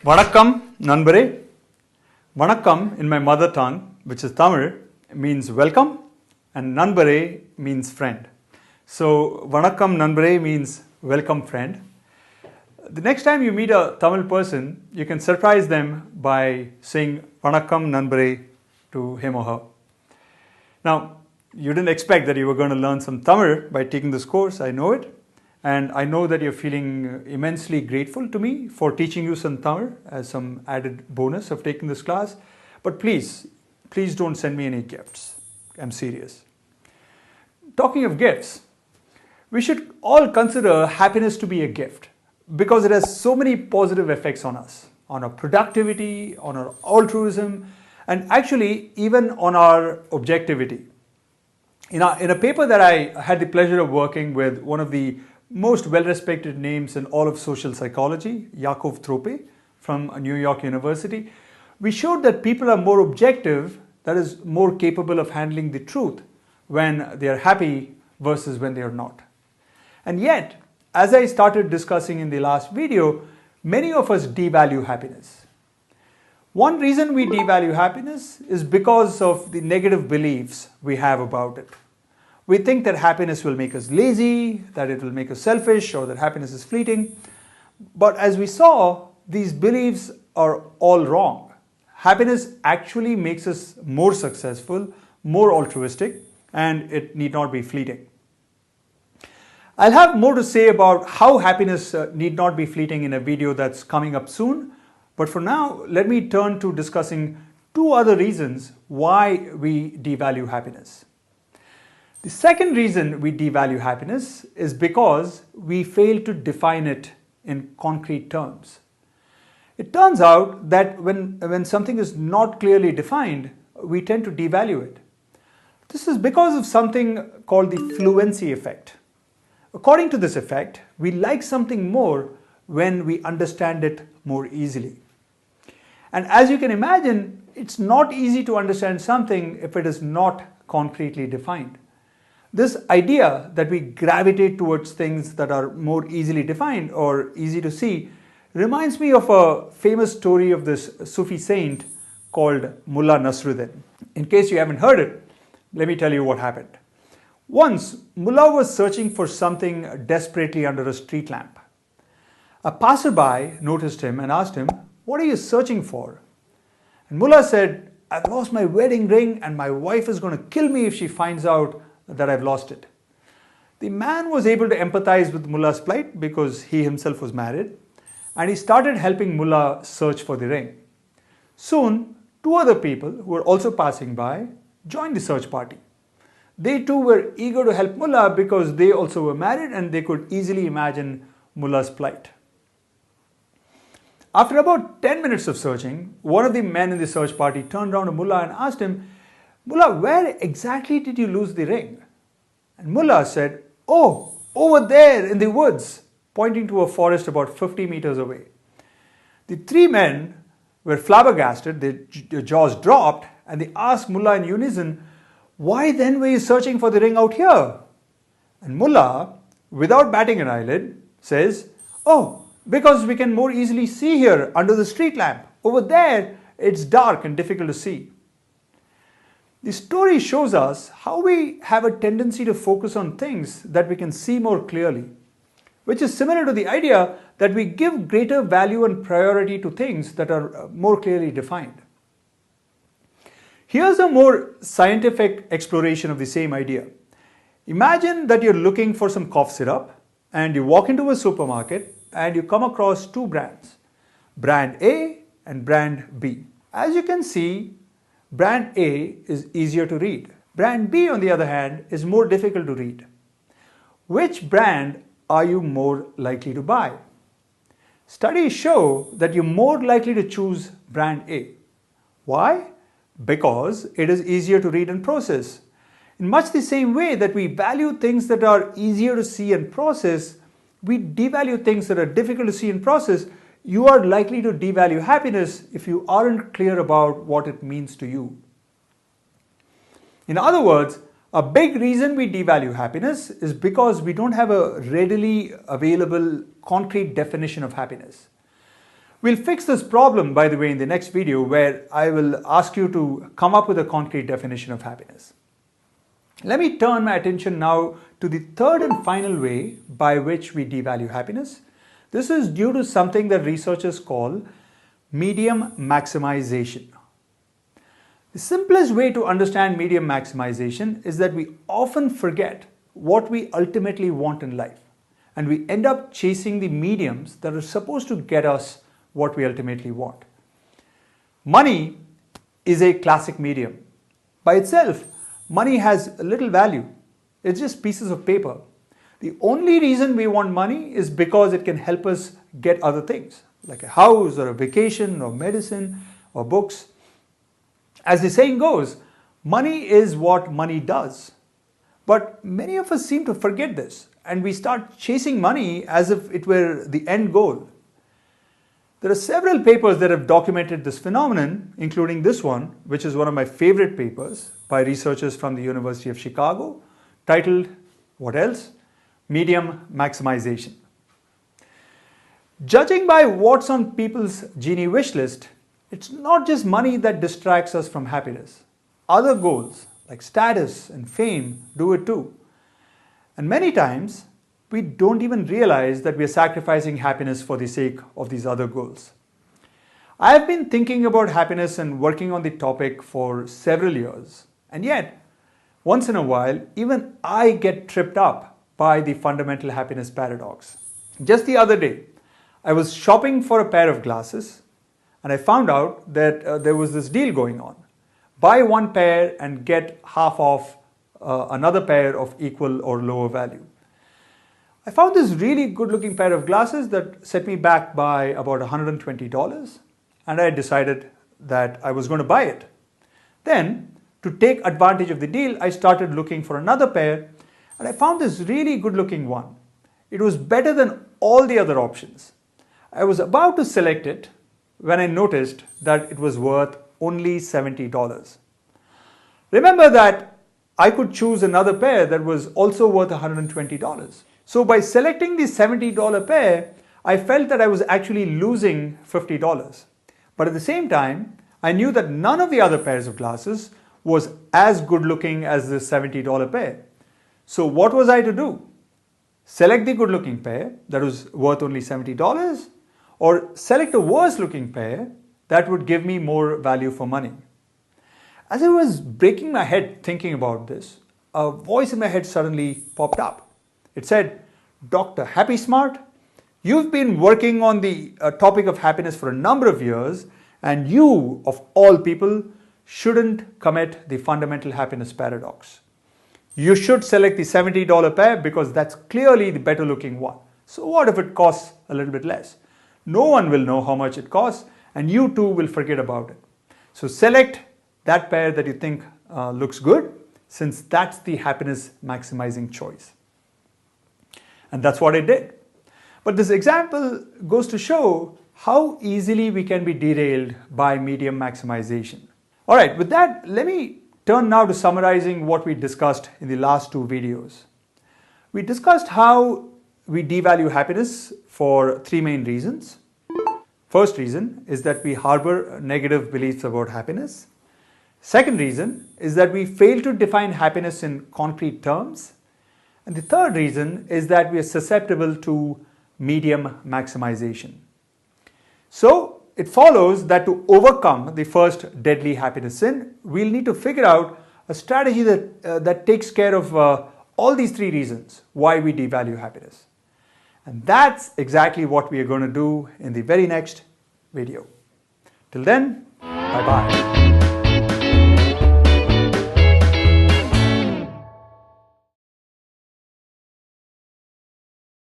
Vanakkam, Nanbare. Vanakkam in my mother tongue, which is Tamil, means welcome, and Nanbare means friend. So, Vanakkam Nanbare means welcome friend. The next time you meet a Tamil person, you can surprise them by saying Vanakkam Nanbare to him or her. Now, you didn't expect that you were going to learn some Tamil by taking this course, I know it. And I know that you're feeling immensely grateful to me for teaching you some Tamil as some added bonus of taking this class. But please don't send me any gifts. I'm serious. Talking of gifts, we should all consider happiness to be a gift because it has so many positive effects on us, on our productivity, on our altruism, and actually even on our objectivity. In a paper that I had the pleasure of working with one of the most well-respected names in all of social psychology, Yakov Trope from New York University, we showed that people are more objective, that is, more capable of handling the truth when they are happy versus when they are not. And yet, as I started discussing in the last video, many of us devalue happiness. One reason we devalue happiness is because of the negative beliefs we have about it. We think that happiness will make us lazy, that it will make us selfish, or that happiness is fleeting. But as we saw, these beliefs are all wrong. Happiness actually makes us more successful, more altruistic, and it need not be fleeting. I'll have more to say about how happiness need not be fleeting in a video that's coming up soon. But for now, let me turn to discussing two other reasons why we devalue happiness. The second reason we devalue happiness is because we fail to define it in concrete terms. It turns out that when something is not clearly defined, we tend to devalue it. This is because of something called the fluency effect. According to this effect, we like something more when we understand it more easily. And as you can imagine, it's not easy to understand something if it is not concretely defined. This idea that we gravitate towards things that are more easily defined or easy to see reminds me of a famous story of this Sufi saint called Mullah Nasruddin. In case you haven't heard it, let me tell you what happened. Once, Mullah was searching for something desperately under a street lamp. A passerby noticed him and asked him, "What are you searching for?" And Mullah said, "I've lost my wedding ring and my wife is going to kill me if she finds out that I've lost it." The man was able to empathize with Mullah's plight because he himself was married, and he started helping Mullah search for the ring. Soon, two other people who were also passing by joined the search party. They too were eager to help Mullah because they also were married and they could easily imagine Mullah's plight. After about 10 minutes of searching, one of the men in the search party turned around to Mullah and asked him, "Mullah, where exactly did you lose the ring?" And Mullah said, "Oh, over there in the woods," pointing to a forest about 50 meters away. The three men were flabbergasted, their jaws dropped, and they asked Mullah in unison, "Why then were you searching for the ring out here?" And Mullah, without batting an eyelid, says, "Oh, because we can more easily see here under the street lamp. Over there, it's dark and difficult to see." The story shows us how we have a tendency to focus on things that we can see more clearly, which is similar to the idea that we give greater value and priority to things that are more clearly defined. Here's a more scientific exploration of the same idea. Imagine that you're looking for some cough syrup and you walk into a supermarket and you come across two brands, brand A and brand B. As you can see, brand A is easier to read. Brand B, on the other hand, is more difficult to read. Which brand are you more likely to buy? Studies show that you're more likely to choose brand A. Why? Because it is easier to read and process. In much the same way that we value things that are easier to see and process, we devalue things that are difficult to see and process. You are likely to devalue happiness if you aren't clear about what it means to you. In other words, a big reason we devalue happiness is because we don't have a readily available concrete definition of happiness. We'll fix this problem, by the way, in the next video, where I will ask you to come up with a concrete definition of happiness. Let me turn my attention now to the third and final way by which we devalue happiness. This is due to something that researchers call medium maximization. The simplest way to understand medium maximization is that we often forget what we ultimately want in life, and we end up chasing the mediums that are supposed to get us what we ultimately want. Money is a classic medium. By itself, money has little value. It's just pieces of paper. The only reason we want money is because it can help us get other things, like a house or a vacation or medicine or books. As the saying goes, money is what money does. But many of us seem to forget this, and we start chasing money as if it were the end goal. There are several papers that have documented this phenomenon, including this one, which is one of my favorite papers by researchers from the University of Chicago, titled, what else? Medium maximization. Judging by what's on people's genie wish list, it's not just money that distracts us from happiness. Other goals like status and fame do it too. And many times, we don't even realize that we are sacrificing happiness for the sake of these other goals. I have been thinking about happiness and working on the topic for several years, and yet, once in a while, even I get tripped up by the fundamental happiness paradox. Just the other day, I was shopping for a pair of glasses, and I found out that there was this deal going on. Buy one pair and get half off another pair of equal or lower value. I found this really good looking pair of glasses that set me back by about $120, and I decided that I was going to buy it. Then, to take advantage of the deal, I started looking for another pair, and I found this really good looking one. It was better than all the other options. I was about to select it when I noticed that it was worth only $70. Remember that I could choose another pair that was also worth $120. So by selecting the $70 pair, I felt that I was actually losing $50. But at the same time, I knew that none of the other pairs of glasses was as good looking as the $70 pair. So what was I to do? Select the good looking pair that was worth only $70, or select a worse looking pair that would give me more value for money. As I was breaking my head thinking about this, a voice in my head suddenly popped up. It said, "Dr. Happy Smart, you've been working on the topic of happiness for a number of years, and you, of all people, shouldn't commit the fundamental happiness paradox. You should select the $70 pair because that's clearly the better looking one. So what if it costs a little bit less? No one will know how much it costs, and you too will forget about it. So select that pair that you think looks good, since that's the happiness maximizing choice." And that's what I did. But this example goes to show how easily we can be derailed by medium maximization. All right, with that, let me turn now to summarizing what we discussed in the last two videos. We discussed how we devalue happiness for three main reasons. First reason is that we harbor negative beliefs about happiness. Second reason is that we fail to define happiness in concrete terms. And the third reason is that we are susceptible to medium maximization. So it follows that to overcome the first deadly happiness sin, we'll need to figure out a strategy that takes care of all these three reasons why we devalue happiness. And that's exactly what we are going to do in the very next video. Till then, bye-bye.